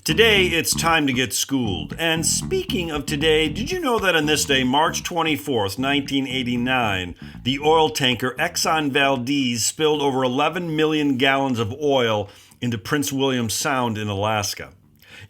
Today, it's time to get schooled. And speaking of today, did you know that on this day, March 24th, 1989, the oil tanker Exxon Valdez spilled over 11 million gallons of oil into Prince William Sound in Alaska?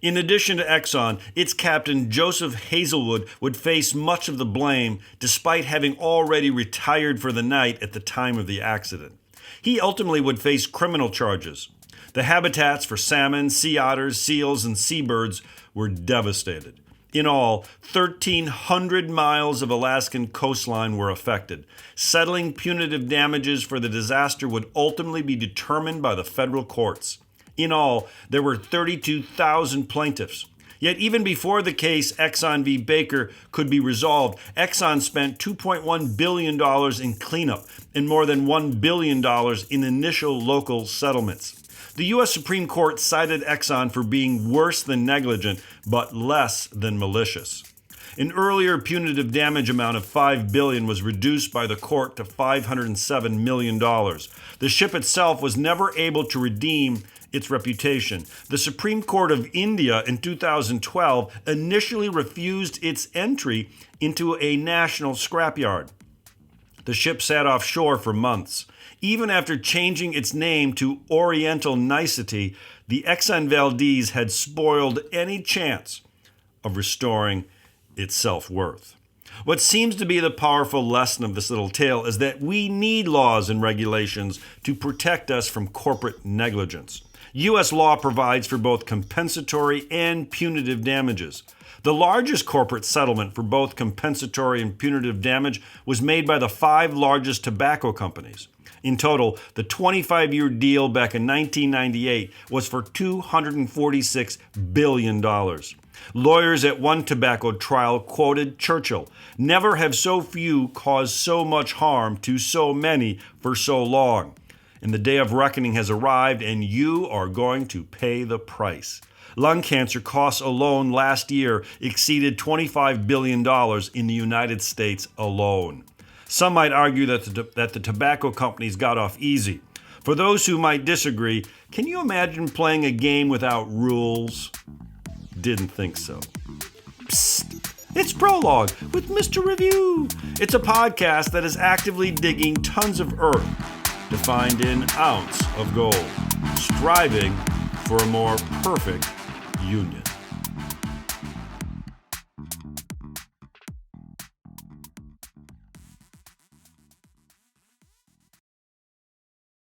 In addition to Exxon, its captain Joseph Hazelwood would face much of the blame despite having already retired for the night at the time of the accident. He ultimately would face criminal charges. The habitats for salmon, sea otters, seals, and seabirds were devastated. In all, 1,300 miles of Alaskan coastline were affected. Settling punitive damages for the disaster would ultimately be determined by the federal courts. In all, there were 32,000 plaintiffs. Yet even before the case Exxon v. Baker could be resolved, Exxon spent $2.1 billion in cleanup and more than $1 billion in initial local settlements. The U.S. Supreme Court cited Exxon for being worse than negligent, but less than malicious. An earlier punitive damage amount of $5 billion was reduced by the court to $507 million. The ship itself was never able to redeem its reputation. The Supreme Court of India in 2012 initially refused its entry into a national scrapyard. The ship sat offshore for months. Even after changing its name to Oriental Nicety, the Exxon Valdez had spoiled any chance of restoring its self-worth. What seems to be the powerful lesson of this little tale is that we need laws and regulations to protect us from corporate negligence. U.S. law provides for both compensatory and punitive damages. The largest corporate settlement for both compensatory and punitive damage was made by the 5 largest tobacco companies. In total, the 25-year deal back in 1998 was for $246 billion. Lawyers at one tobacco trial quoted Churchill, "Never have so few caused so much harm to so many for so long." And the day of reckoning has arrived, and you are going to pay the price. Lung cancer costs alone last year exceeded $25 billion in the United States alone. Some might argue that the tobacco companies got off easy. For those who might disagree, can you imagine playing a game without rules? Didn't think so. Psst, it's Prologue with Mr. Review. It's a podcast that is actively digging tons of earth to find an ounce of gold, striving for a more perfect union.